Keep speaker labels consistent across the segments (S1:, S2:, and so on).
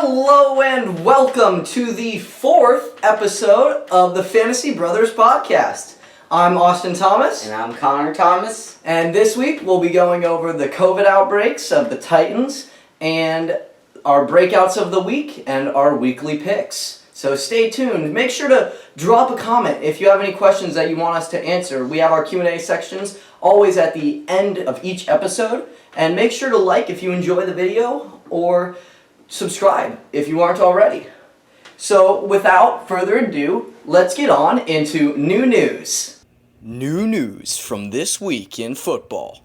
S1: Hello and welcome to the 4th episode of the Fantasy Brothers podcast. I'm Austin Thomas.
S2: And I'm Connor Thomas.
S1: And this week we'll be going over the COVID outbreaks of the Titans and our breakouts of the week and our weekly picks. So stay tuned. Make sure to drop a comment if you have any questions that you want us to answer. We have our Q&A sections always at the end of each episode. And make sure to like if you enjoy the video or subscribe if you aren't already. So without further ado, let's get on into new news. New news from this week in football.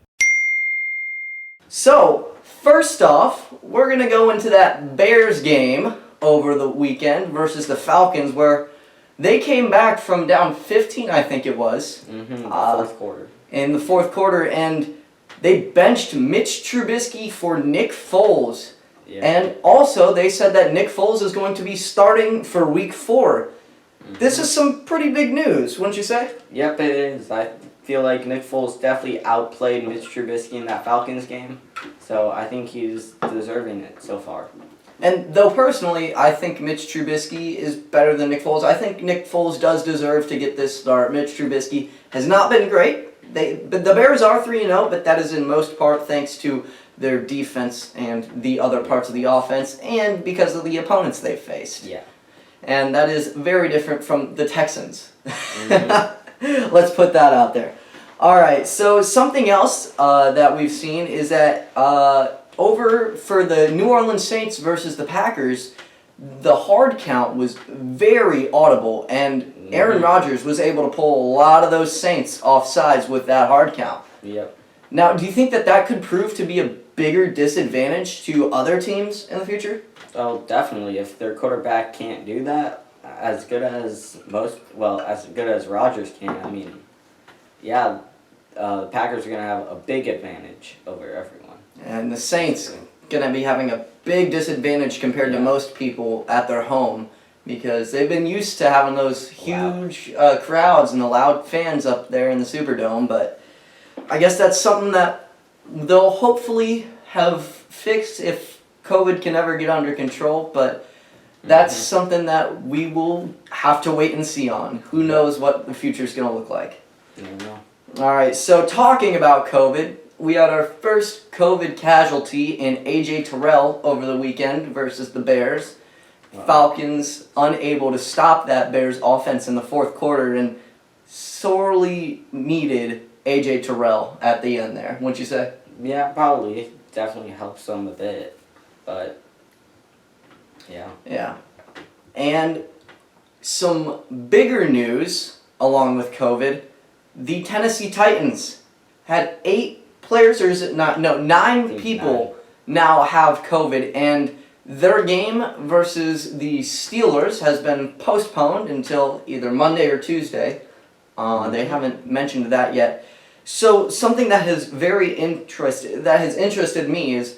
S1: So, first off, we're going to go into that Bears game over the weekend versus the Falcons where they came back from down 15, I think it was.
S2: Fourth quarter.
S1: In the fourth quarter, and they benched Mitch Trubisky for Nick Foles.
S2: Yeah.
S1: And also, they said that Nick Foles is going to be starting for Week 4. This is some pretty big news, wouldn't you say?
S2: Yep, it is. I feel like Nick Foles definitely outplayed Mitch Trubisky in that Falcons game. So I think he's deserving it so far.
S1: And though personally, I think Mitch Trubisky is better than Nick Foles. I think Nick Foles does deserve to get this start. Mitch Trubisky has not been great. The Bears are 3-0, but that is in most part thanks to their defense and the other parts of the offense, and because of the opponents they faced.
S2: Yeah.
S1: And that is very different from the Texans. Let's put that out there. All right, so something else that we've seen is that over for the New Orleans Saints versus the Packers, the hard count was very audible, and Aaron Rodgers was able to pull a lot of those Saints off sides with that hard count.
S2: Yep.
S1: Now, do you think that could prove to be a bigger disadvantage to other teams in the future?
S2: Oh, definitely. If their quarterback can't do that, as good as Rodgers can, I mean, yeah, the Packers are going to have a big advantage over everyone.
S1: And the Saints going to be having a big disadvantage compared to most people at their home because they've been used to having those huge crowds and the loud fans up there in the Superdome, but I guess that's something that they'll hopefully have fixed if COVID can ever get under control, but that's something that we will have to wait and see on. Who knows what the future's going to look like.
S2: I don't know.
S1: All right, so talking about COVID, we had our first COVID casualty in A.J. Terrell over the weekend versus the Bears.
S2: Wow.
S1: Falcons unable to stop that Bears offense in the fourth quarter and sorely needed A.J. Terrell at the end there, wouldn't you say?
S2: Yeah, probably. It definitely helps them a bit, but yeah.
S1: Yeah. And some bigger news along with COVID, the Tennessee Titans had 8 players, or is it not? No, 9 people now have COVID, and their game versus the Steelers has been postponed until either Monday or Tuesday. They haven't mentioned that yet. So something that has interested me is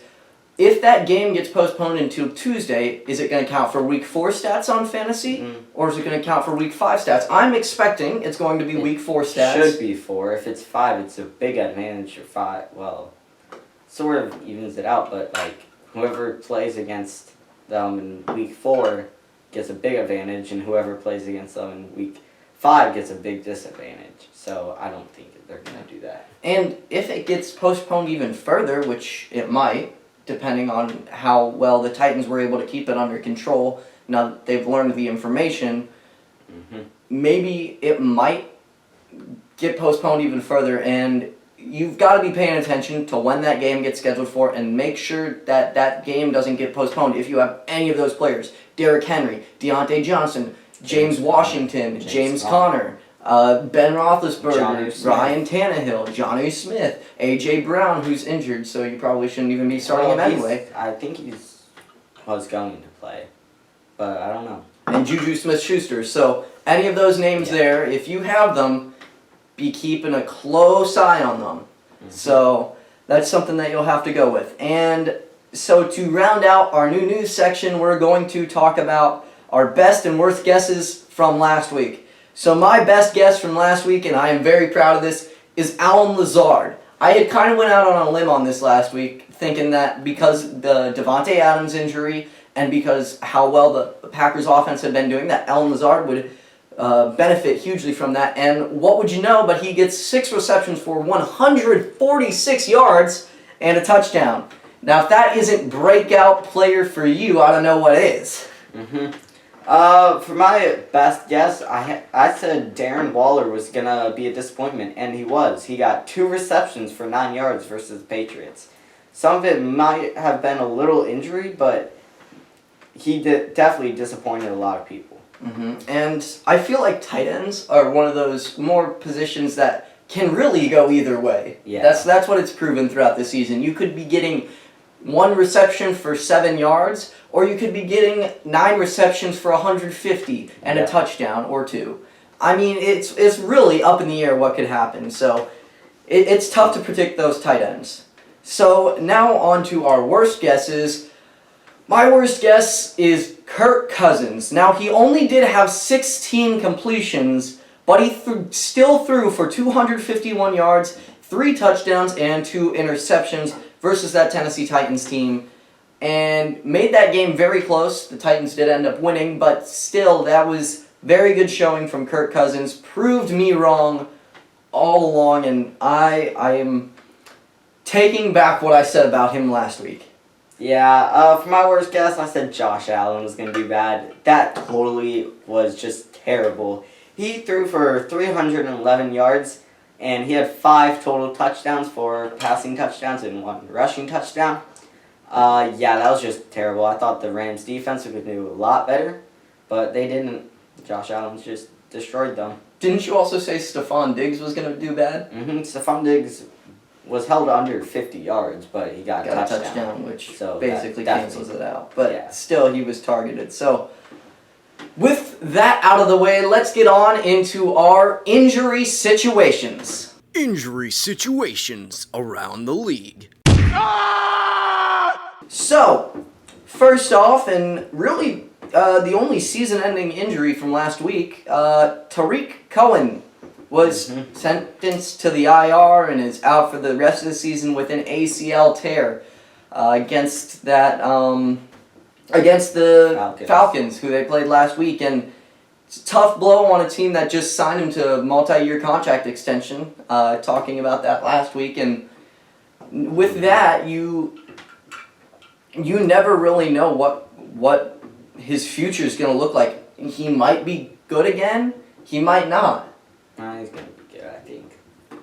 S1: if that game gets postponed until Tuesday, is it going to count for Week 4 stats on fantasy, or is it going to count for Week 5 stats? I'm expecting it's going to be Week 4 stats.
S2: Should be 4. If it's 5, it's a big advantage for 5. Well, sort of evens it out, but like whoever plays against them in Week 4 gets a big advantage, and whoever plays against them in Week 5 gets a big disadvantage. So I don't think they're going to do that.
S1: And if it gets postponed even further, which it might, depending on how well the Titans were able to keep it under control, now that they've learned the information, maybe it might get postponed even further, and you've got to be paying attention to when that game gets scheduled for and make sure that that game doesn't get postponed if you have any of those players. Derrick Henry, Deontay Johnson, James Washington, James Conner, Ben Roethlisberger, Ryan Tannehill, Jonnu Smith, A.J. Brown, who's injured, so you probably shouldn't even be starting him anyway.
S2: I think he was going to play, but I don't know.
S1: And Juju Smith-Schuster. So any of those names there, if you have them, be keeping a close eye on them. So that's something that you'll have to go with. And so to round out our new news section, we're going to talk about our best and worst guesses from last week. So my best guess from last week, and I am very proud of this, is Allen Lazard. I had kind of went out on a limb on this last week, thinking that because the Devontae Adams injury and because how well the Packers offense had been doing, that Allen Lazard would benefit hugely from that. And what would you know, but he gets 6 receptions for 146 yards and a touchdown. Now, if that isn't breakout player for you, I don't know what is.
S2: For my best guess, I said Darren Waller was going to be a disappointment, and he was. He got 2 receptions for 9 yards versus the Patriots. Some of it might have been a little injury, but he definitely disappointed a lot of people.
S1: And I feel like tight ends are one of those more positions that can really go either way.
S2: Yeah.
S1: That's what it's proven throughout the season. You could be getting 1 reception for 7 yards, or you could be getting 9 receptions for 150 and a touchdown or 2. I mean, it's really up in the air what could happen. So it's tough to predict those tight ends. So now on to our worst guesses. My worst guess is Kirk Cousins. Now, he only did have 16 completions, but he still threw for 251 yards, 3 touchdowns, and 2 interceptions versus that Tennessee Titans team, and made that game very close. The Titans did end up winning, but still, that was very good showing from Kirk Cousins. Proved me wrong all along, and I am taking back what I said about him last week.
S2: Yeah, for my worst guess, I said Josh Allen was going to be bad. That totally was just terrible. He threw for 311 yards, and he had 5 total touchdowns, 4 passing touchdowns and 1 rushing touchdown. Yeah, that was just terrible. I thought the Rams defense would do a lot better, but they didn't. Josh Allen just destroyed them.
S1: Didn't you also say Stephon Diggs was going to do bad?
S2: Stephon Diggs was held under 50 yards, but he got a
S1: touchdown, which
S2: so
S1: basically cancels it out. But still, he was targeted. So, with that out of the way, let's get on into our injury situations.
S3: Injury situations around the league.
S1: So, first off, and really the only season-ending injury from last week, Tariq Cohen was sentenced to the IR and is out for the rest of the season with an ACL tear against the Falcons, who they played last week. And it's a tough blow on a team that just signed him to a multi-year contract extension, talking about that last week. And with that, you never really know what his future is going to look like. He might be good again. He might not.
S2: He's going to be good, I think.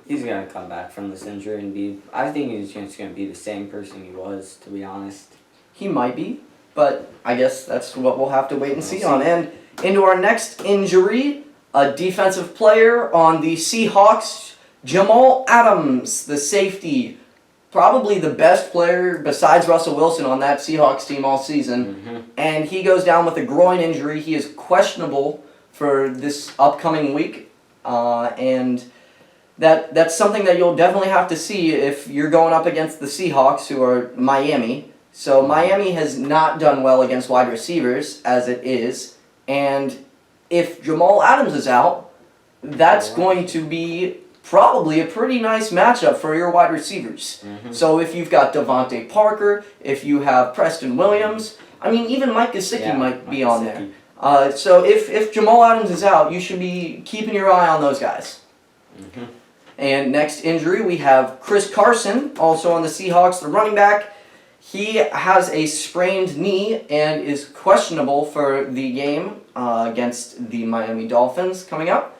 S2: He's going to come back from this injury and be... I think he's just going to be the same person he was, to be honest.
S1: He might be, but I guess that's what we'll have to wait and see on. And into our next injury, a defensive player on the Seahawks, Jamal Adams, the safety. Probably the best player besides Russell Wilson on that Seahawks team all season. And he goes down with a groin injury. He is questionable for this upcoming week. And that's something that you'll definitely have to see if you're going up against the Seahawks, who are Miami. So Miami has not done well against wide receivers as it is. And if Jamal Adams is out, that's going to be probably a pretty nice matchup for your wide receivers. So if you've got Devontae Parker, if you have Preston Williams, I mean, even Mike Gesicki might be on there. So if Jamal Adams is out, you should be keeping your eye on those guys. And next injury, we have Chris Carson, also on the Seahawks, the running back. He has a sprained knee and is questionable for the game against the Miami Dolphins coming up.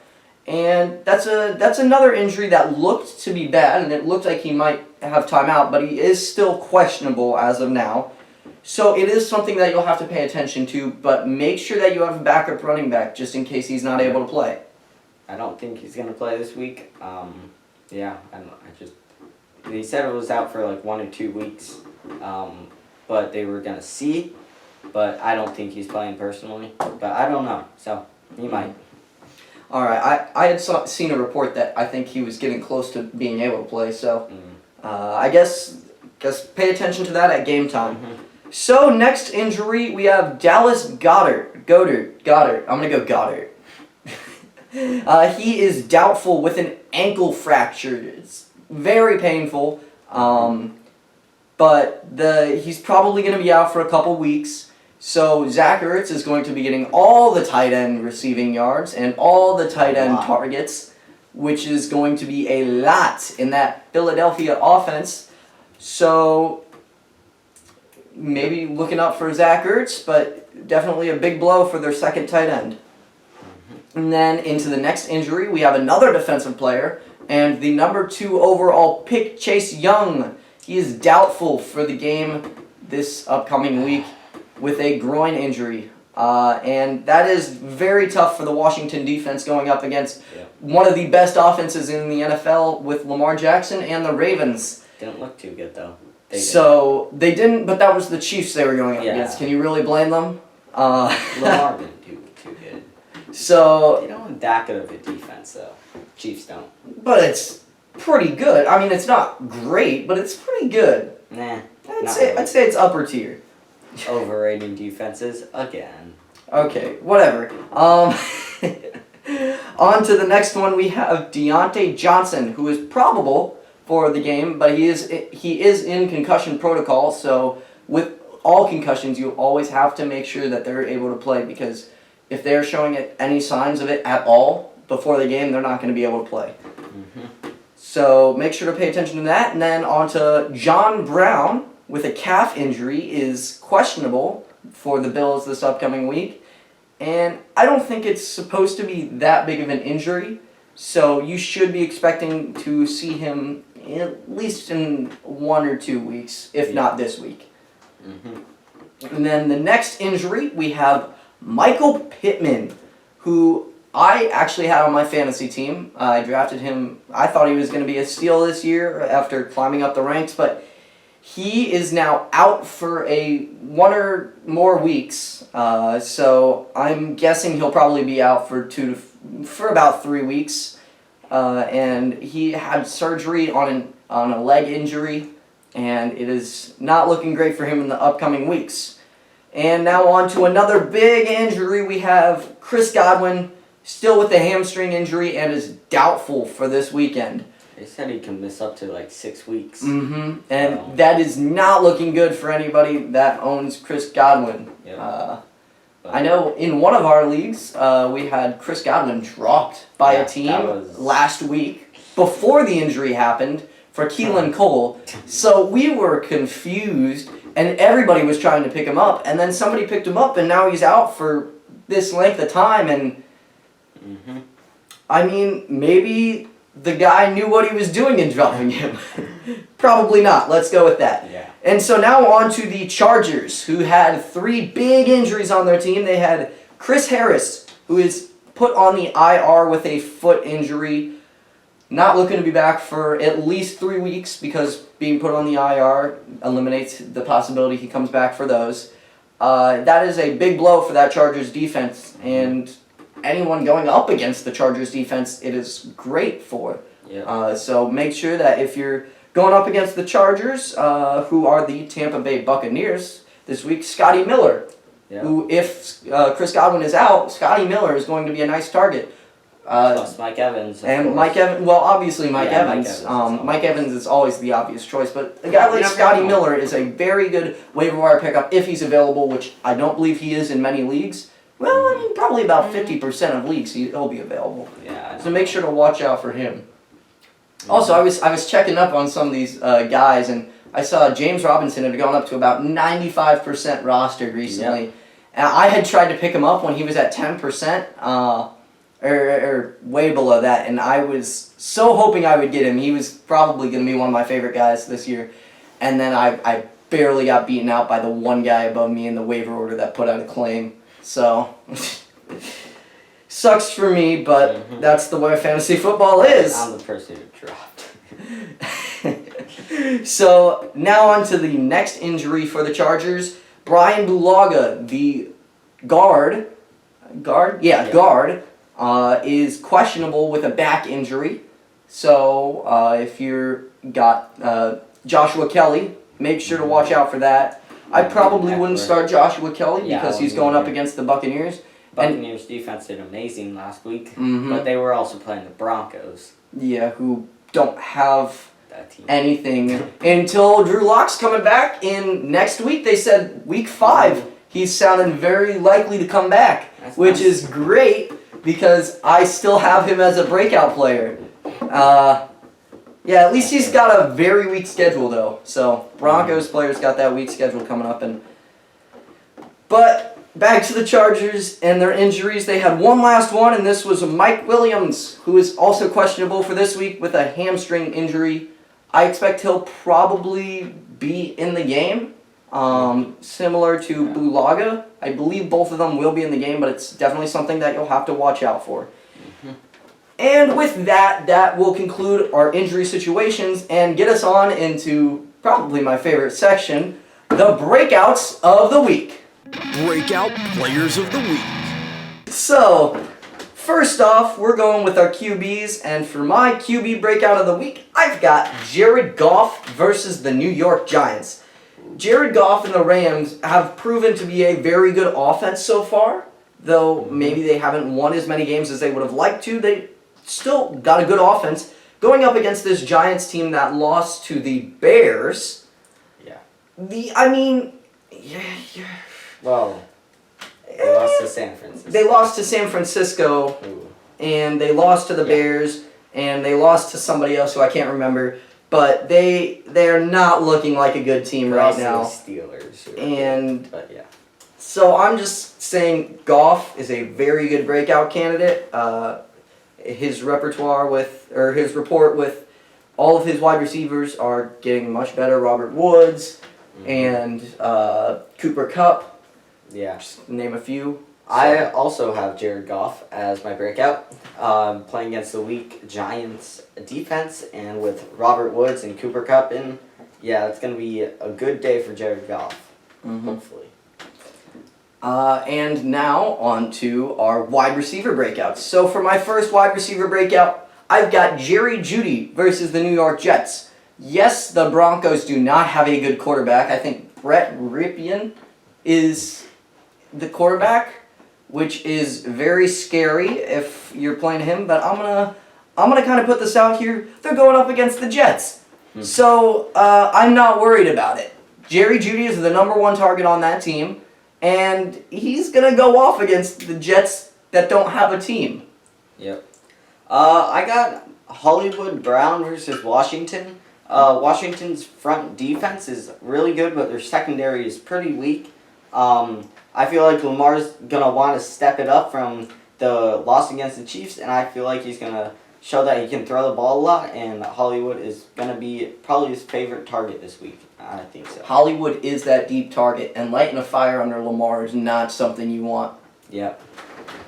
S1: And that's another injury that looked to be bad, and it looked like he might have time out, but he is still questionable as of now. So it is something that you'll have to pay attention to, but make sure that you have a backup running back just in case he's not able to play.
S2: I don't think he's going to play this week. They said it was out for like 1 or 2 weeks, but they were going to see, but I don't think he's playing personally, but I don't know, so he might.
S1: All right, I had seen a report that I think he was getting close to being able to play, so I guess pay attention to that at game time. So next injury, we have Dallas Goedert. I'm going to go Goddard. He is doubtful with an ankle fracture. It's very painful, but he's probably going to be out for a couple weeks. So Zach Ertz is going to be getting all the tight end receiving yards and all the tight end
S2: Wow.
S1: targets, which is going to be a lot in that Philadelphia offense. So maybe looking up for Zach Ertz, but definitely a big blow for their second tight end. And then into the next injury, we have another defensive player, and the number 2 overall pick, Chase Young. He is doubtful for the game this upcoming week with a groin injury. And that is very tough for the Washington defense going up against one of the best offenses in the NFL with Lamar Jackson and the Ravens.
S2: Didn't look too good, though.
S1: They didn't, but that was the Chiefs they were going up against. Can you really blame them?
S2: Lamar didn't do too good.
S1: So
S2: They don't have that good of a defense, though. Chiefs don't.
S1: But it's pretty good. I mean, it's not great, but it's pretty good.
S2: Nah.
S1: I'd say it's upper tier.
S2: Overrating defenses again.
S1: Okay, whatever. On to the next one, we have Deontay Johnson, who is probable for the game, but he is in concussion protocol. So with all concussions, you always have to make sure that they're able to play, because if they're showing any signs of it at all before the game, they're not going to be able to play. So make sure to pay attention to that. And then on to John Brown with a calf injury is questionable for the Bills this upcoming week. And I don't think it's supposed to be that big of an injury. So you should be expecting to see him at least in 1 or 2 weeks, if not this week. And then the next injury, we have Michael Pittman, who I actually had on my fantasy team. I drafted him. I thought he was going to be a steal this year after climbing up the ranks, but he is now out for 1 or more weeks. So I'm guessing he'll probably be out for about 3 weeks. And he had surgery on a leg injury, and it is not looking great for him in the upcoming weeks. And now on to another big injury. We have Chris Godwin, still with a hamstring injury, and is doubtful for this weekend.
S2: They said he can miss up to like 6 weeks.
S1: And that is not looking good for anybody that owns Chris Godwin. I know in one of our leagues, we had Chris Godwin dropped by a team last week before the injury happened for Keelan Cole. So we were confused, and everybody was trying to pick him up, and then somebody picked him up, and now he's out for this length of time. And I mean, maybe the guy knew what he was doing in dropping him. Probably not. Let's go with that. And so now on to the Chargers, who had 3 big injuries on their team. They had Chris Harris, who is put on the IR with a foot injury. Not looking to be back for at least 3 weeks, because being put on the IR eliminates the possibility he comes back for those. That is a big blow for that Chargers defense, and anyone going up against the Chargers defense, it is great for. So make sure that if you're going up against the Chargers, who are the Tampa Bay Buccaneers this week, Scotty Miller, who, if Chris Godwin is out, Scotty Miller is going to be a nice target.
S2: Plus Mike Evans.
S1: And Mike Evans, well, obviously Mike Evans. Mike Evans is always the obvious choice, but a guy like Scotty Miller is a very good waiver wire pickup if he's available, which I don't believe he is in many leagues. Well, I mean, probably about 50% of leagues he'll be available. So make sure to watch out for him. Also, I was checking up on some of these guys, and I saw James Robinson had gone up to about 95% rostered recently. And I had tried to pick him up when he was at 10%. Or way below that, and I was so hoping I would get him. He was probably going to be one of my favorite guys this year, and then I barely got beaten out by the one guy above me in the waiver order that put out a claim. So, sucks for me, but that's the way fantasy football is.
S2: I'm the person who dropped.
S1: So, now on to the next injury for the Chargers. Brian Bulaga, the guard, is questionable with a back injury. So if you've got Joshua Kelly, make sure to watch out for that. I probably wouldn't start Joshua Kelly because he's going up against the Buccaneers.
S2: Buccaneers defense did amazing last week, but they were also playing the Broncos.
S1: Yeah, who don't have anything until Drew Lock's coming back in next week. They said week 5 he's sounding very likely to come back, which
S2: nice.
S1: is great because I still have him as a breakout player. Yeah, at least he's got a very weak schedule though. So Broncos players got that weak schedule coming up, but back to the Chargers and their injuries. They had one last one, and this was Mike Williams, who is also questionable for this week with a hamstring injury. I expect he'll probably be in the game, similar to Bulaga. I believe both of them will be in the game, but it's definitely something that you'll have to watch out for. And with that, that will conclude our injury situations and get us on into probably my favorite section, the breakouts of the week.
S3: Breakout Players of the Week.
S1: So, first off, we're going with our QBs, and for my QB breakout of the week, I've got Jared Goff versus the New York Giants. Jared Goff and the Rams have proven to be a very good offense so far, though maybe they haven't won as many games as they would have liked to. They still got a good offense going up against this Giants team that lost to the Bears.
S2: Yeah.
S1: Well,
S2: they lost to San Francisco.
S1: They lost to San Francisco, and they lost to the Bears, and they lost to somebody else who I can't remember. But they're not looking like a good team right now.
S2: Steelers. But yeah.
S1: So I'm just saying Goff is a very good breakout candidate. His report with all of his wide receivers are getting much better. Robert Woods and Cooper Kupp.
S2: Yeah.
S1: Just to name a few.
S2: I also have Jared Goff as my breakout, playing against the weak Giants defense, and with Robert Woods and Cooper Kupp in, it's going to be a good day for Jared Goff, hopefully.
S1: And now on to our wide receiver breakouts. So for my first wide receiver breakout, I've got Jerry Jeudy versus the New York Jets. Yes, the Broncos do not have a good quarterback. I think Brett Ripien is the quarterback, which is very scary if you're playing him. But I'm gonna kind of put this out here. They're going up against the Jets, so I'm not worried about it. Jerry Jeudy is the number one target on that team, and he's gonna go off against the Jets that don't have a team.
S2: Yep. I got Hollywood Brown versus Washington. Washington's front defense is really good, but their secondary is pretty weak. I feel like Lamar's going to want to step it up from the loss against the Chiefs, and I feel like he's going to show that he can throw the ball a lot, and Hollywood is going to be probably his favorite target this week. I think so.
S1: Hollywood is that deep target, and lighting a fire under Lamar is not something you want.
S2: Yep.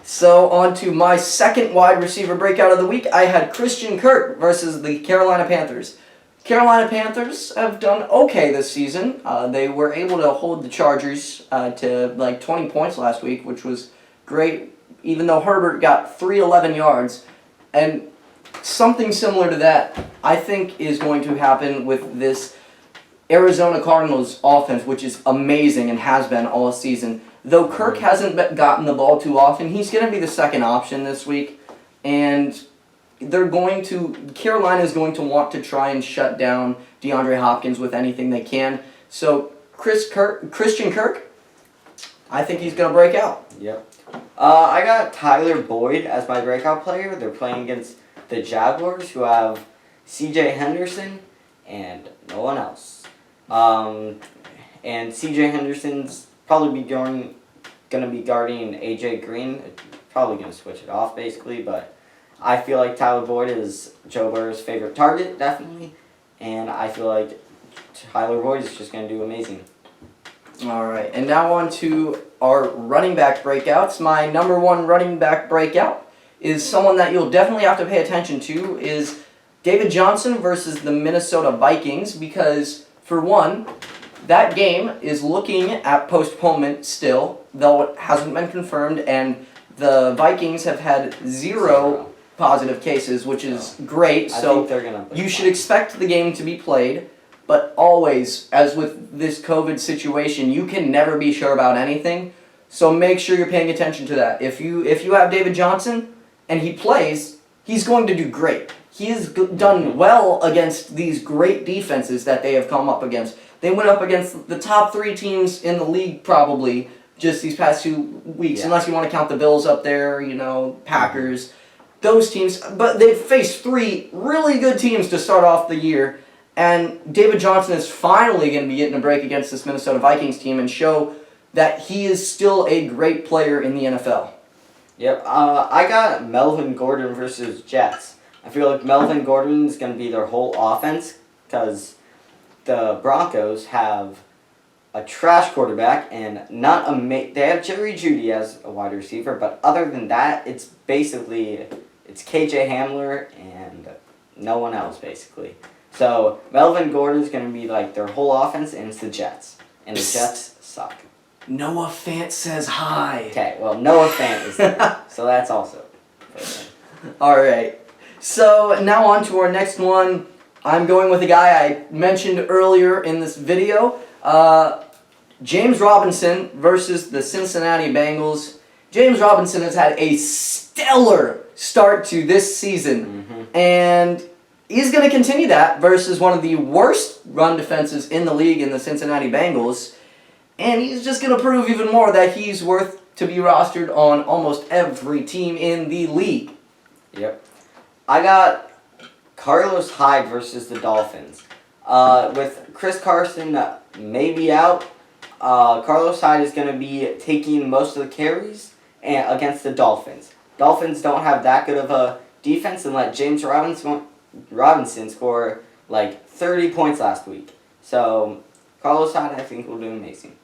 S1: So on to my second wide receiver breakout of the week. I had Christian Kirk versus the Carolina Panthers. Carolina Panthers have done okay this season. They were able to hold the Chargers to like 20 points last week, which was great, even though Herbert got 311 yards. And something similar to that, I think, is going to happen with this Arizona Cardinals offense, which is amazing and has been all season. Though Kirk hasn't gotten the ball too often, he's going to be the second option this week. And Carolina is going to want to try and shut down DeAndre Hopkins with anything they can. So Christian Kirk, I think he's going to break out.
S2: Yep. I got Tyler Boyd as my breakout player. They're playing against the Jaguars, who have C.J. Henderson and no one else. And C.J. Henderson's probably going to be guarding A.J. Green. Probably going to switch it off, basically, but I feel like Tyler Boyd is Joe Burrow's favorite target, definitely, and I feel like Tyler Boyd is just going to do amazing.
S1: All right, and now on to our running back breakouts. My number one running back breakout is someone that you'll definitely have to pay attention to, is David Johnson versus the Minnesota Vikings, because, for one, that game is looking at postponement still, though it hasn't been confirmed, and the Vikings have had zero positive cases, which is great. So you should expect the game to be played, but always, as with this COVID situation, you can never be sure about anything. So make sure you're paying attention to that. If you have David Johnson and he plays, he's going to do great. He has done well against these great defenses that they have come up against. They went up against the top 3 teams in the league probably just these past 2 weeks,
S2: Yeah.
S1: unless you want to count the Bills up there, Packers, those teams. But they've faced 3 really good teams to start off the year, and David Johnson is finally going to be getting a break against this Minnesota Vikings team and show that he is still a great player in the NFL.
S2: Yep. I got Melvin Gordon versus Jets. I feel like Melvin Gordon is going to be their whole offense because the Broncos have a trash quarterback and they have Jerry Jeudy as a wide receiver, but other than that, it's KJ Hamler and no one else basically. So Melvin Gordon's going to be like their whole offense, and it's the Jets, and the Jets suck.
S1: Noah Fant says hi.
S2: Okay, well Noah Fant is there, so that's also.
S1: All right. So now on to our next one. I'm going with a guy I mentioned earlier in this video. James Robinson versus the Cincinnati Bengals. James Robinson has had a stellar start to this season, and he's going to continue that versus one of the worst run defenses in the league in the Cincinnati Bengals, and he's just going to prove even more that he's worth to be rostered on almost every team in the league.
S2: Yep. I got Carlos Hyde versus the Dolphins. With Chris Carson maybe out, Carlos Hyde is going to be taking most of the carries against the Dolphins. Dolphins don't have that good of a defense and let James Robinson score like 30 points last week. So Carlos Hyde, I think, will do amazing.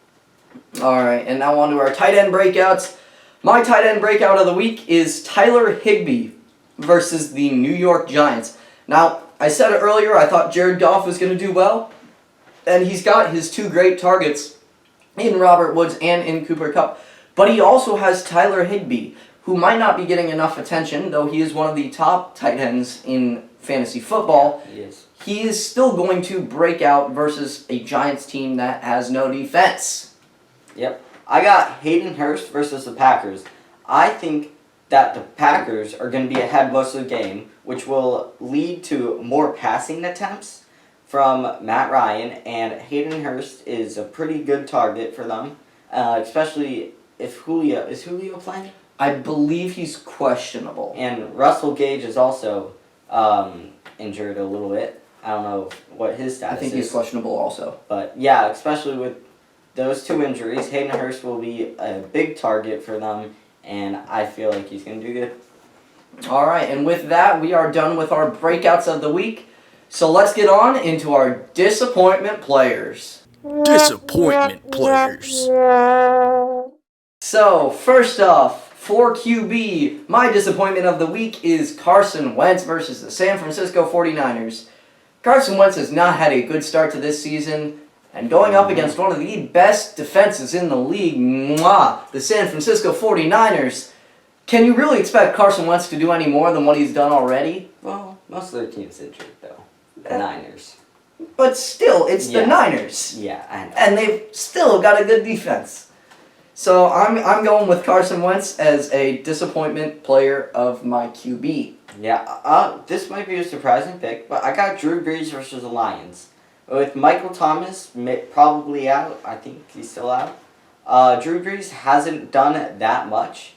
S1: All right, and now on to our tight end breakouts. My tight end breakout of the week is Tyler Higbee versus the New York Giants. Now, I said it earlier, I thought Jared Goff was going to do well, and he's got his 2 great targets in Robert Woods and in Cooper Kupp. But he also has Tyler Higbee, who might not be getting enough attention, though he is one of the top tight ends in fantasy football.
S2: He is.
S1: He is still going to break out versus a Giants team that has no defense.
S2: Yep. I got Hayden Hurst versus the Packers. I think that the Packers are going to be ahead most of the game, which will lead to more passing attempts from Matt Ryan, and Hayden Hurst is a pretty good target for them, especially if Julio playing?
S1: I believe he's questionable.
S2: And Russell Gage is also injured a little bit. I don't know what his status is.
S1: I think he's questionable also.
S2: But yeah, especially with those 2 injuries, Hayden Hurst will be a big target for them, and I feel like he's going to do good.
S1: All right, and with that, we are done with our breakouts of the week. So let's get on into our disappointment players.
S3: Disappointment players.
S1: So, first off, for QB, my disappointment of the week is Carson Wentz versus the San Francisco 49ers. Carson Wentz has not had a good start to this season, and going up against one of the best defenses in the league, the San Francisco 49ers, can you really expect Carson Wentz to do any more than what he's done already?
S2: Well, most of their team's injured, though. The Niners.
S1: But still, it's the Niners.
S2: Yeah, I know.
S1: And they've still got a good defense. So I'm going with Carson Wentz as a disappointment player of my QB.
S2: Yeah, this might be a surprising pick, but I got Drew Brees versus the Lions. With Michael Thomas probably out, I think he's still out. Drew Brees hasn't done that much,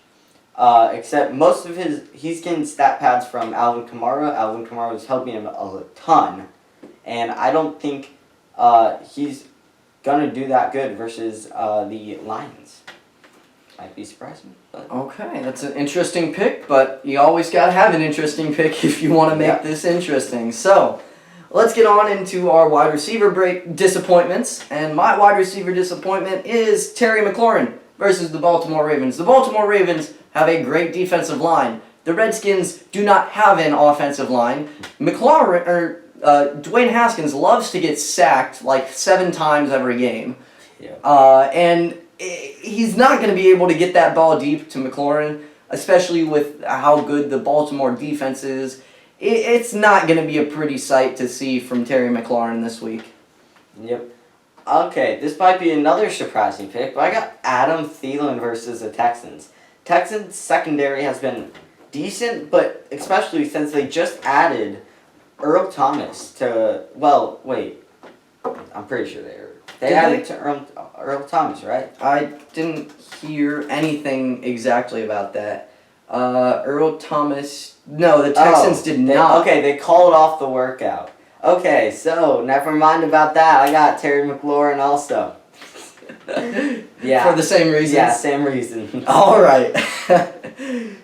S2: except most of he's getting stat pads from Alvin Kamara. Alvin Kamara is helping him a ton, and I don't think he's gonna do that good versus the Lions. Might be surprising, but
S1: Okay, that's an interesting pick, but you always gotta have an interesting pick if you want to make this interesting. So, let's get on into our wide receiver disappointments, and my wide receiver disappointment is Terry McLaurin versus the Baltimore Ravens. The Baltimore Ravens have a great defensive line. The Redskins do not have an offensive line. Dwayne Haskins loves to get sacked like 7 times every game. And he's not going to be able to get that ball deep to McLaurin, especially with how good the Baltimore defense is. It's not going to be a pretty sight to see from Terry McLaurin this week.
S2: Yep. Okay, this might be another surprising pick, but I got Adam Thielen versus the Texans. Texans secondary has been decent, but especially since they just added Earl Thomas to, I'm pretty sure they They
S1: Did
S2: added to Earl Thomas, right?
S1: I didn't hear anything exactly about that. Earl Thomas. No, the Texans did not.
S2: Okay, they called off the workout. Okay, so never mind about that. I got Terry McLaurin also. Yeah.
S1: For the same reasons?
S2: Yeah, same reason.
S1: All right.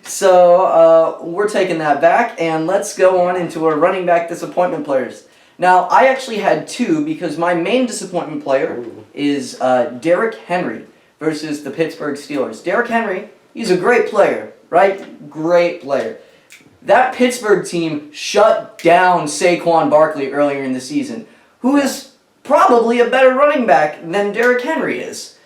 S1: So we're taking that back, and let's go on into our running back disappointment players. Now, I actually had two because my main disappointment player is Derrick Henry versus the Pittsburgh Steelers. Derrick Henry, he's a great player, right? Great player. That Pittsburgh team shut down Saquon Barkley earlier in the season, who is probably a better running back than Derrick Henry is.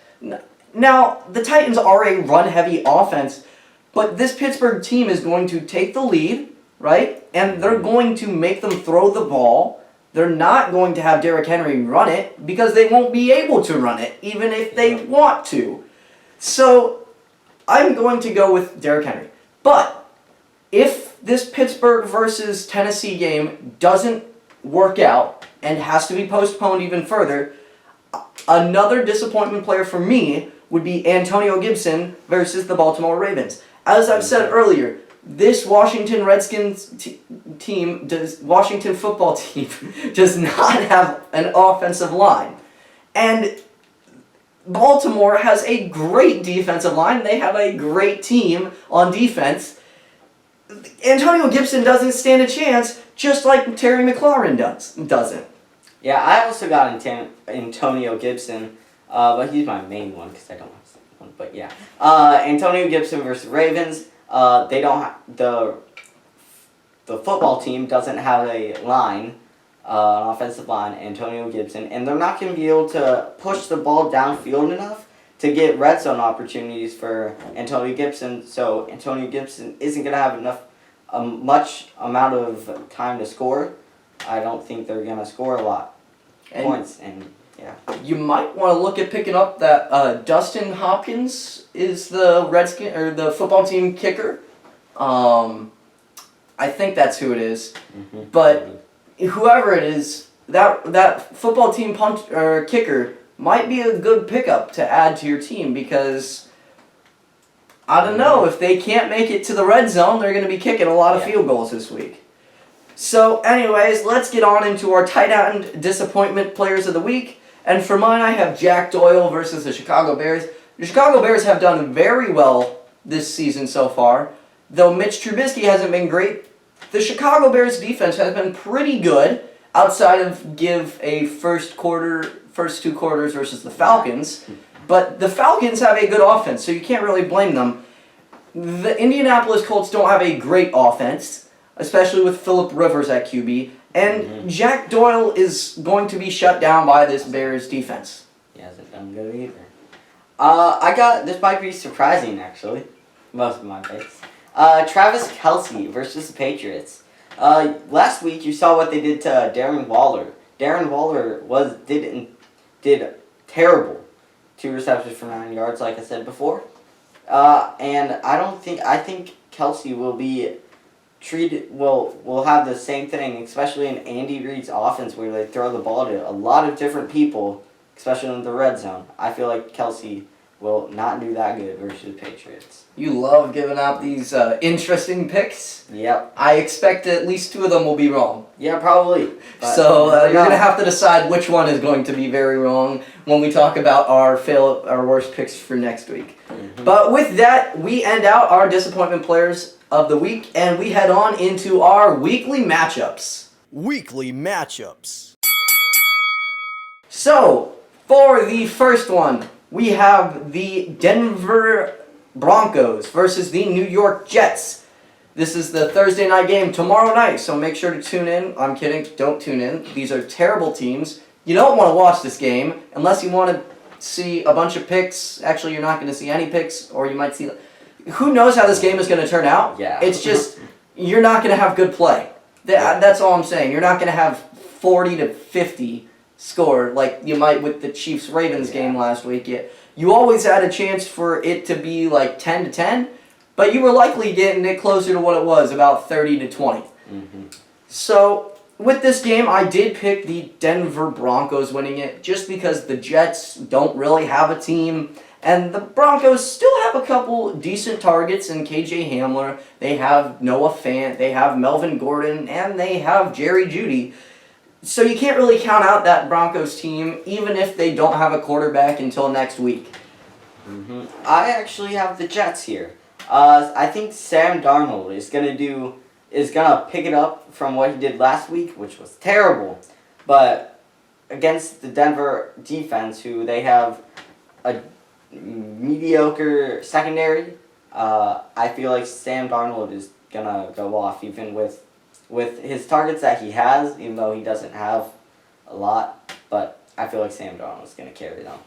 S1: Now, the Titans are a run-heavy offense, but this Pittsburgh team is going to take the lead, right? And they're going to make them throw the ball. They're not going to have Derrick Henry run it because they won't be able to run it, even if they want to. So, I'm going to go with Derrick Henry. But, if this Pittsburgh versus Tennessee game doesn't work out and has to be postponed even further, another disappointment player for me would be Antonio Gibson versus the Baltimore Ravens. As I've said earlier, this Washington Redskins Washington football team does not have an offensive line. And Baltimore has a great defensive line. They have a great team on defense. Antonio Gibson doesn't stand a chance, just like Terry McLaurin doesn't.
S2: Yeah, I also got Antonio Gibson, but he's my main one because I don't have one. But yeah, Antonio Gibson versus Ravens. They don't. The football team doesn't have a line, an offensive line. Antonio Gibson, and they're not going to be able to push the ball downfield enough to get red zone opportunities for Antonio Gibson. So Antonio Gibson isn't going to have much amount of time to score. I don't think they're going to score a lot of points, and yeah.
S1: You might want to look at picking up that Dustin Hopkins is the Redskin or the football team kicker. I think that's who it is.
S2: Mm-hmm.
S1: But whoever it is, that football team kicker might be a good pickup to add to your team because I don't know, if they can't make it to the red zone, they're going to be kicking a lot of field goals this week. So anyways, let's get on into our tight end disappointment players of the week. And for mine, I have Jack Doyle versus the Chicago Bears. The Chicago Bears have done very well this season so far. Though Mitch Trubisky hasn't been great, the Chicago Bears defense has been pretty good outside of give a first two quarters versus the Falcons. But the Falcons have a good offense, so you can't really blame them. The Indianapolis Colts don't have a great offense, especially with Phillip Rivers at QB. And Jack Doyle is going to be shut down by this Bears defense.
S2: He hasn't done good either. This might be surprising, actually. Most of my picks. Travis Kelce versus the Patriots. Last week you saw what they did to Darren Waller. Darren Waller did terrible. 2 receptions for 9 yards, like I said before. And I think Kelce will be will have the same thing, especially in Andy Reid's offense where they throw the ball to a lot of different people, especially in the red zone. I feel like Kelce will not do that good versus the Patriots.
S1: You love giving out these interesting picks.
S2: Yep.
S1: I expect at least 2 of them will be wrong.
S2: Yeah, probably.
S1: So you're going to have to decide which one is going to be very wrong when we talk about our worst picks for next week. Mm-hmm. But with that, we end out our disappointment players of the week, and we head on into our weekly matchups.
S3: Weekly matchups.
S1: So, for the first one, we have the Denver Broncos versus the New York Jets. This is the Thursday night game tomorrow night, so make sure to tune in. I'm kidding, don't tune in. These are terrible teams. You don't want to watch this game unless you want to see a bunch of picks. Actually, you're not going to see any picks, or you might see... Who knows how this game is going to turn out?
S2: Yeah.
S1: It's just, you're not going to have good play. That's all I'm saying. You're not going to have 40 to 50 score like you might with the Chiefs-Ravens game last week. You always had a chance for it to be like 10 to 10, but you were likely getting it closer to what it was, about 30 to 20.
S2: Mm-hmm.
S1: So, with this game, I did pick the Denver Broncos winning it just because the Jets don't really have a team. And the Broncos still have a couple decent targets in KJ Hamler. They have Noah Fant, they have Melvin Gordon, and they have Jerry Jeudy. So you can't really count out that Broncos team, even if they don't have a quarterback until next week.
S2: I actually have the Jets here. I think Sam Darnold is gonna pick it up from what he did last week, which was terrible. But against the Denver defense, who they have a mediocre secondary, I feel like Sam Darnold is gonna go off, even with his targets that he has, even though he doesn't have a lot. But I feel like Sam Darnold is gonna carry them.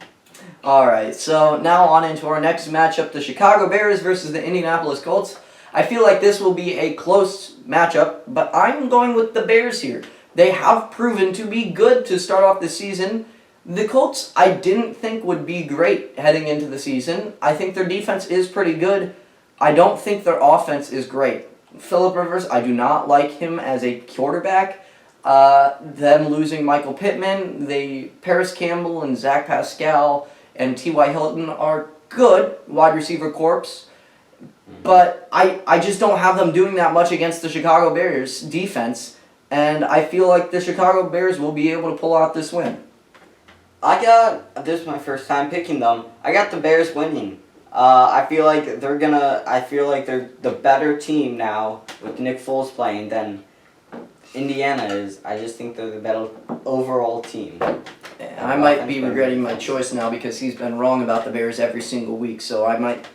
S1: Alright, so now on into our next matchup, the Chicago Bears versus the Indianapolis Colts. I feel like this will be a close matchup, but I'm going with the Bears here. They have proven to be good to start off the season. The Colts, I didn't think would be great heading into the season. I think their defense is pretty good. I don't think their offense is great. Phillip Rivers, I do not like him as a quarterback. Them losing Michael Pittman, Paris Campbell and Zach Pascal and T.Y. Hilton are good wide receiver corps. But I just don't have them doing that much against the Chicago Bears defense. And I feel like the Chicago Bears will be able to pull out this win.
S2: This is my first time picking them. I got the Bears winning. I feel like they're the better team now with Nick Foles playing than Indiana is. I just think they're the better overall team.
S1: I might be regretting my choice now because he's been wrong about the Bears every single week. So I might.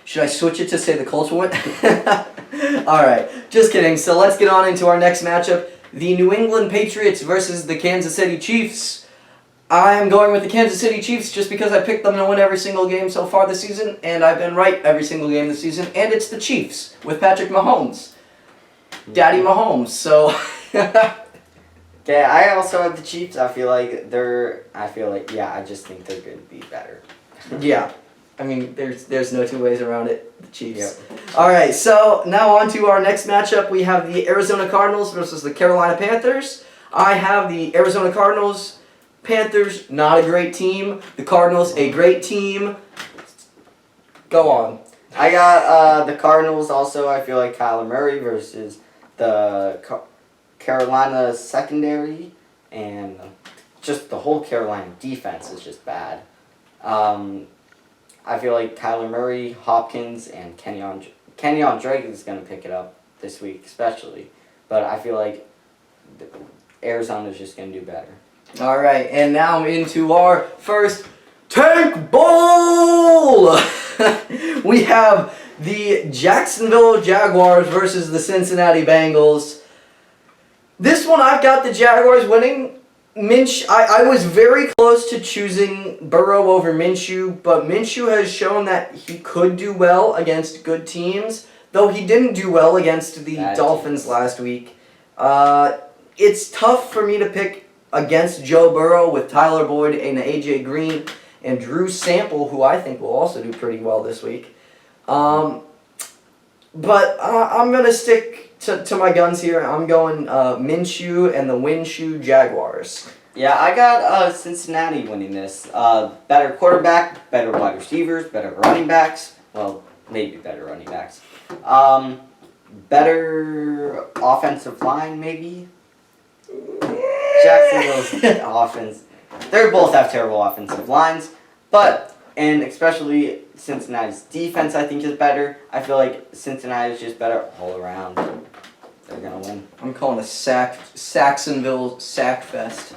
S1: Should I switch it to say the Colts win? Alright, just kidding. So let's get on into our next matchup. The New England Patriots versus the Kansas City Chiefs. I'm going with the Kansas City Chiefs just because I picked them to win every single game so far this season, and I've been right every single game this season, and it's the Chiefs with Patrick Mahomes. Daddy Mahomes, so...
S2: Okay, I also have the Chiefs. I just think they're going to be better.
S1: Yeah. I mean, there's no two ways around it. The Chiefs. Yep. All right, so now on to our next matchup. We have the Arizona Cardinals versus the Carolina Panthers. I have the Arizona Cardinals. Panthers, not a great team. The Cardinals, a great team. Go on.
S2: I got the Cardinals also. I feel like Kyler Murray versus the Carolina secondary. And just the whole Carolina defense is just bad. I feel like Kyler Murray, Hopkins, and Kenyon Drake is going to pick it up this week, especially. But I feel like Arizona is just going to do better.
S1: All right, and now into our first Tank Bowl. We have the Jacksonville Jaguars versus the Cincinnati Bengals. This one I've got the Jaguars winning. I was very close to choosing Burrow over Minshew, but Minshew has shown that he could do well against good teams, though he didn't do well against the Dolphins last week. It's tough for me to pick against Joe Burrow with Tyler Boyd and A.J. Green and Drew Sample, who I think will also do pretty well this week. But I'm going to stick to my guns here. I'm going Minshew and the Winshew Jaguars.
S2: Yeah, I got Cincinnati winning this. Better quarterback, better wide receivers, better running backs. Well, maybe better running backs. Better offensive line, maybe. Jacksonville's offense. They both have terrible offensive lines, and especially Cincinnati's defense, I think, is better. I feel like Cincinnati is just better all around. They're gonna win.
S1: I'm calling a Saxonville sack fest.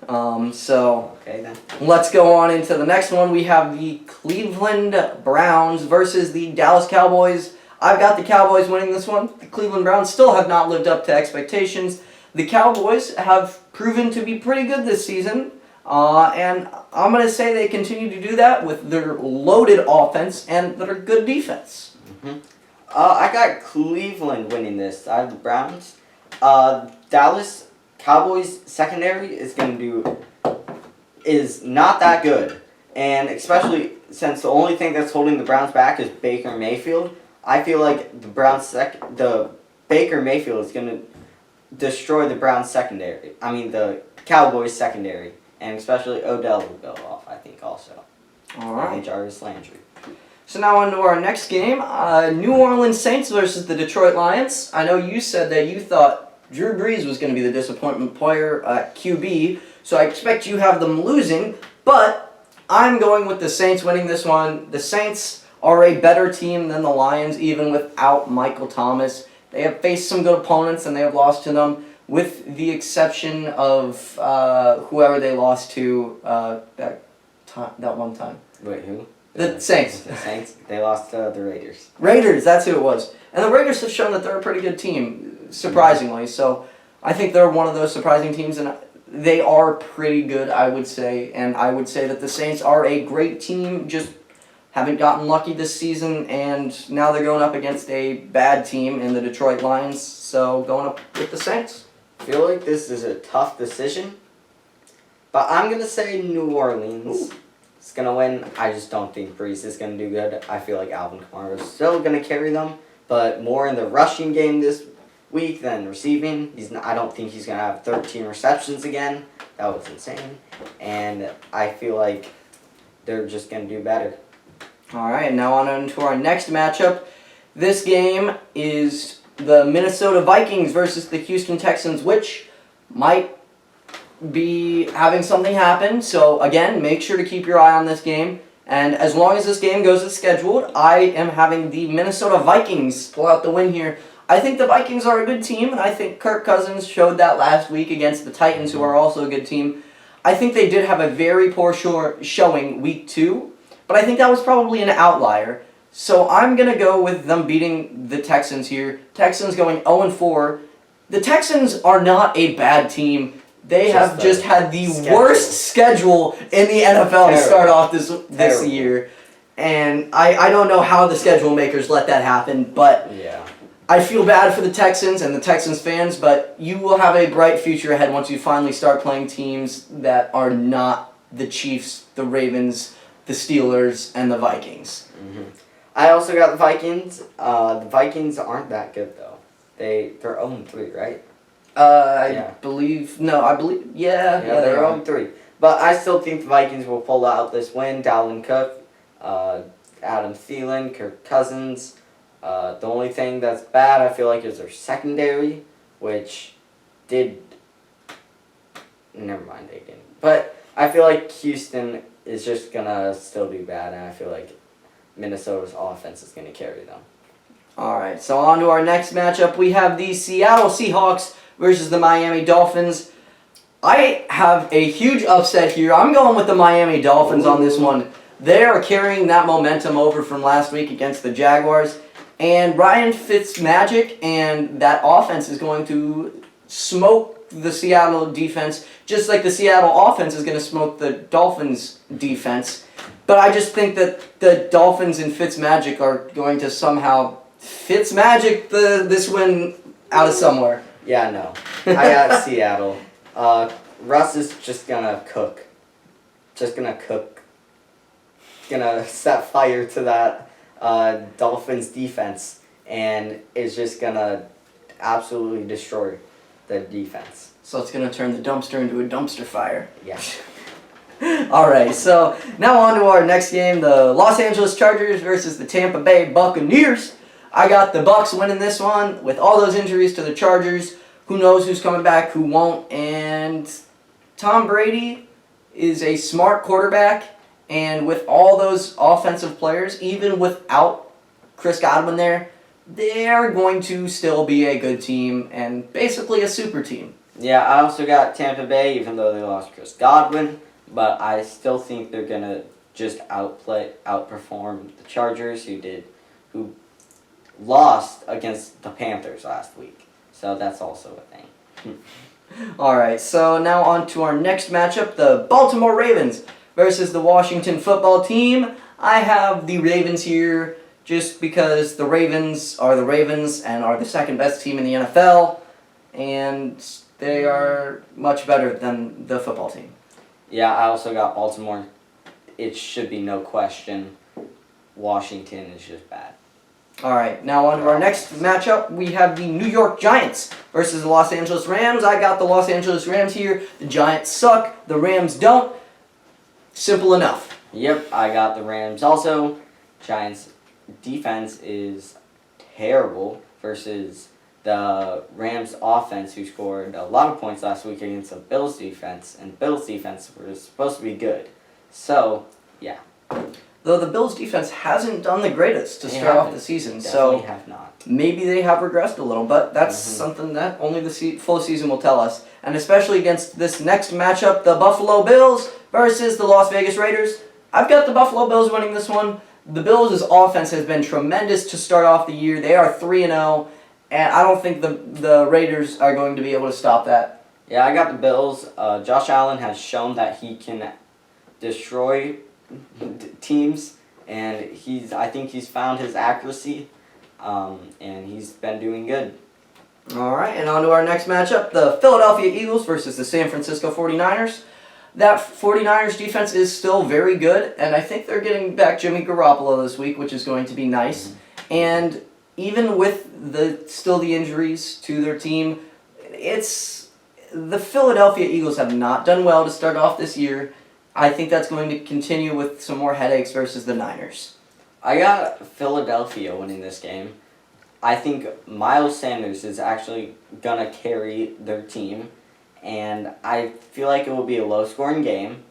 S2: Okay then.
S1: Let's go on into the next one. We have the Cleveland Browns versus the Dallas Cowboys. I've got the Cowboys winning this one. The Cleveland Browns still have not lived up to expectations. The Cowboys have proven to be pretty good this season, and I'm going to say they continue to do that with their loaded offense and their good defense.
S2: I got Cleveland winning this. I have the Browns. Dallas Cowboys secondary is not that good, and especially since the only thing that's holding the Browns back is Baker Mayfield. I feel like the Baker Mayfield is going to destroy the Browns secondary. I mean the Cowboys secondary, and especially Odell will go off. I think also.
S1: All right.
S2: And Jarvis Landry.
S1: So now on to our next game, New Orleans Saints versus the Detroit Lions. I know you said that you thought Drew Brees was going to be the disappointment player at QB, so I expect you have them losing, but I'm going with the Saints winning this one. The Saints are a better team than the Lions, even without Michael Thomas. They have faced some good opponents, and they have lost to them, with the exception of whoever they lost to that one time.
S2: Wait, who?
S1: The Saints.
S2: The Saints. They lost to the Raiders.
S1: Raiders, that's who it was. And the Raiders have shown that they're a pretty good team, surprisingly. So I think they're one of those surprising teams, and they are pretty good, I would say. And I would say that the Saints are a great team, just haven't gotten lucky this season, and now they're going up against a bad team in the Detroit Lions. So going up with the Saints.
S2: I feel like this is a tough decision, but I'm going to say New Orleans. It's going to win. I just don't think Brees is going to do good. I feel like Alvin Kamara is still going to carry them, but more in the rushing game this week than receiving. I don't think he's going to have 13 receptions again. That was insane. And I feel like they're just going to do better.
S1: All right, now on to our next matchup. This game is the Minnesota Vikings versus the Houston Texans, which might be having something happen. So again, make sure to keep your eye on this game. And as long as this game goes as scheduled, I am having the Minnesota Vikings pull out the win here. I think the Vikings are a good team, and I think Kirk Cousins showed that last week against the Titans, who are also a good team. I think they did have a very poor showing week 2, but I think that was probably an outlier. So I'm going to go with them beating the Texans here. Texans going 0-4. The Texans are not a bad team. They have just had the worst schedule in the NFL to start off this year. And I don't know how the schedule makers let that happen, but
S2: yeah.
S1: I feel bad for the Texans and the Texans fans, but you will have a bright future ahead once you finally start playing teams that are not the Chiefs, the Ravens, the Steelers, and the Vikings.
S2: Mm-hmm. I also got the Vikings. The Vikings aren't that good, though. They're 0-3, right?
S1: I believe, yeah,
S2: they're 0-3. But I still think the Vikings will pull out this win. Dalvin Cook, Adam Thielen, Kirk Cousins. The only thing that's bad, I feel like, is their secondary, which did... Never mind, they didn't. But I feel like Houston is just going to still do bad, and I feel like Minnesota's offense is going to carry them.
S1: All right, so on to our next matchup. We have the Seattle Seahawks versus the Miami Dolphins. I have a huge upset here. I'm going with the Miami Dolphins on this one. They are carrying that momentum over from last week against the Jaguars. And Ryan Fitzmagic and that offense is going to smoke the Seattle defense, just like the Seattle offense is going to smoke the Dolphins defense. But I just think that the Dolphins and Fitzmagic are going to somehow Fitzmagic this win out of somewhere.
S2: Yeah, no. I got Seattle. Russ is just going to cook. Just going to cook. Going to set fire to that Dolphins defense, and is just going to absolutely destroy the defense.
S1: So it's going to turn the dumpster into a dumpster fire.
S2: Yeah.
S1: Alright, so now on to our next game, the Los Angeles Chargers versus the Tampa Bay Buccaneers. I got the Bucs winning this one with all those injuries to the Chargers. Who knows who's coming back, who won't, and Tom Brady is a smart quarterback, and with all those offensive players, even without Chris Godwin there, they're going to still be a good team and basically a super team.
S2: Yeah, I also got Tampa Bay, even though they lost Chris Godwin, but I still think they're going to just outperform the Chargers, who lost against the Panthers last week. So that's also a thing.
S1: Alright, so now on to our next matchup, the Baltimore Ravens versus the Washington football team. I have the Ravens here just because the Ravens are the Ravens and are the second best team in the NFL, and they are much better than the football team.
S2: Yeah, I also got Baltimore. It should be no question. Washington is just bad.
S1: All right, now on to our next matchup. We have the New York Giants versus the Los Angeles Rams. I got the Los Angeles Rams here. The Giants suck. The Rams don't. Simple enough.
S2: Yep, I got the Rams also. Giants defense is terrible versus the Rams offense, who scored a lot of points last week against the Bills defense, and Bills defense was supposed to be good. So, yeah.
S1: Though the Bills defense hasn't done the greatest to start off the season,
S2: Definitely have not.
S1: Maybe they have regressed a little, but that's something that only the full season will tell us. And especially against this next matchup, the Buffalo Bills versus the Las Vegas Raiders. I've got the Buffalo Bills winning this one. The Bills' offense has been tremendous to start off the year. They are 3-0, and I don't think the Raiders are going to be able to stop that.
S2: Yeah, I got the Bills. Josh Allen has shown that he can destroy teams, and I think he's found his accuracy, and he's been doing good.
S1: All right, and on to our next matchup, the Philadelphia Eagles versus the San Francisco 49ers. That 49ers defense is still very good, and I think they're getting back Jimmy Garoppolo this week, which is going to be nice. And even with the injuries to their team, the Philadelphia Eagles have not done well to start off this year. I think that's going to continue with some more headaches versus the Niners.
S2: I got Philadelphia winning this game. I think Miles Sanders is actually going to carry their team, and I feel like it will be a low-scoring game.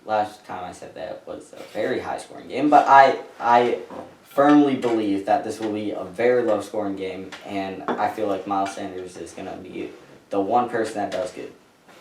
S2: Last time I said that was a very high-scoring game, but I firmly believe that this will be a very low-scoring game, and I feel like Miles Sanders is going to be the one person that does good.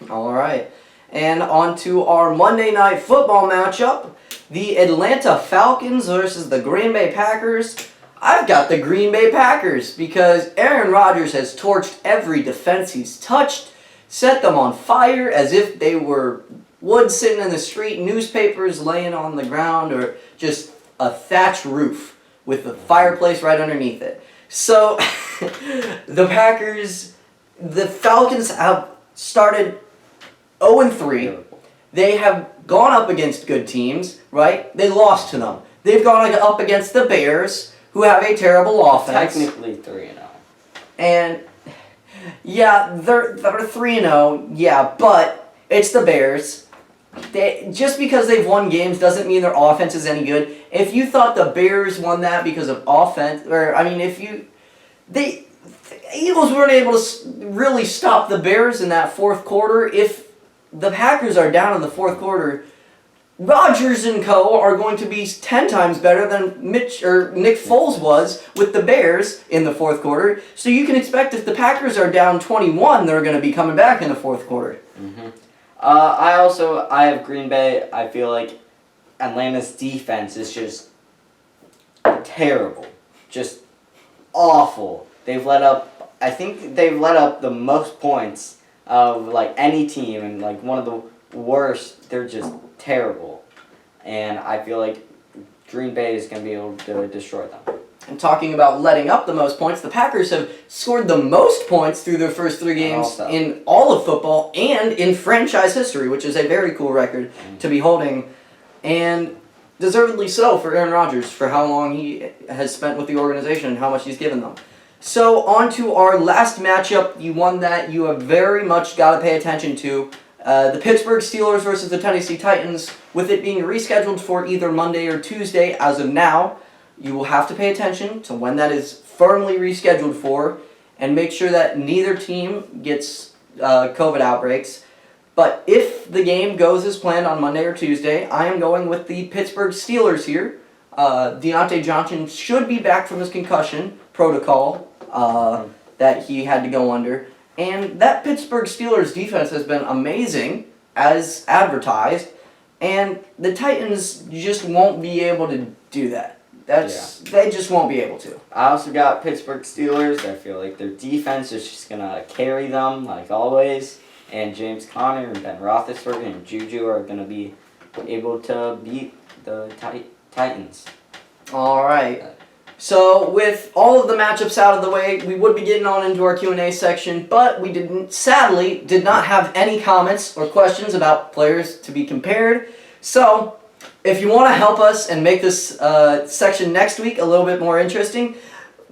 S1: All right. And on to our Monday Night Football matchup, the Atlanta Falcons versus the Green Bay Packers. I've got the Green Bay Packers because Aaron Rodgers has torched every defense he's touched, set them on fire as if they were wood sitting in the street, newspapers laying on the ground, or just a thatched roof with the fireplace right underneath it. So, the Falcons have started 0-3. They have gone up against good teams, right? They lost to them. They've gone up against the Bears, who have a terrible offense.
S2: Technically 3-0.
S1: And yeah, they're 3-0. Yeah, but it's the Bears. Just because they've won games doesn't mean their offense is any good. If you thought the Bears won that because of offense, the Eagles weren't able to really stop the Bears in that fourth quarter. If the Packers are down in the fourth quarter, Rodgers and co. are going to be 10 times better than Nick Foles was with the Bears in the fourth quarter. So you can expect if the Packers are down 21, they're going to be coming back in the fourth quarter.
S2: Mm-hmm. I have Green Bay. I feel like Atlanta's defense is just terrible. Just awful. I think they've let up the most points of any team, and one of the worst. They're just terrible, and I feel like Green Bay is going to be able to destroy them.
S1: And talking about letting up the most points, the Packers have scored the most points through their first 3 games in all of football and in franchise history, which is a very cool record to be holding, and deservedly so for Aaron Rodgers for how long he has spent with the organization and how much he's given them. So on to our last matchup, one that you have very much got to pay attention to. The Pittsburgh Steelers versus the Tennessee Titans, with it being rescheduled for either Monday or Tuesday as of now. You will have to pay attention to when that is firmly rescheduled for, and make sure that neither team gets COVID outbreaks. But if the game goes as planned on Monday or Tuesday, I am going with the Pittsburgh Steelers here. Deontay Johnson should be back from his concussion protocol that he had to go under. And that Pittsburgh Steelers defense has been amazing, as advertised, and the Titans just won't be able to do that. They just won't be able to.
S2: I also got Pittsburgh Steelers. I feel like their defense is just going to carry them, like always. And James Conner and Ben Roethlisberger and Juju are going to be able to beat the Titans.
S1: All right. So with all of the matchups out of the way, we would be getting on into our Q&A section, but we sadly did not have any comments or questions about players to be compared. So if you want to help us and make this section next week a little bit more interesting,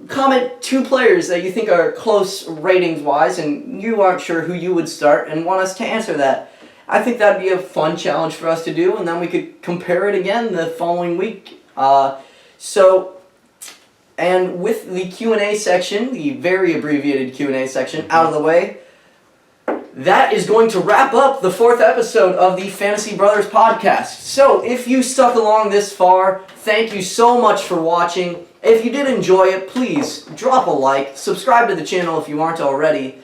S1: comment 2 players that you think are close ratings-wise, and you aren't sure who you would start, and want us to answer that. I think that'd be a fun challenge for us to do, and then we could compare it again the following week. And with the Q&A section, the very abbreviated Q&A section, out of the way, that is going to wrap up the 4th episode of the Fantasy Brothers podcast. So, if you stuck along this far, thank you so much for watching. If you did enjoy it, please drop a like, subscribe to the channel if you aren't already,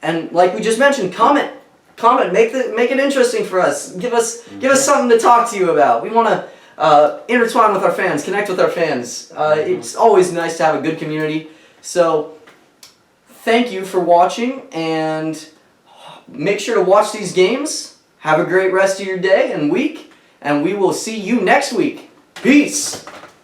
S1: and like we just mentioned, comment, make it interesting for us. Give us something to talk to you about. We want to intertwine with our fans, connect with our fans. It's always nice to have a good community. So, thank you for watching, and make sure to watch these games. Have a great rest of your day and week, and we will see you next week. Peace!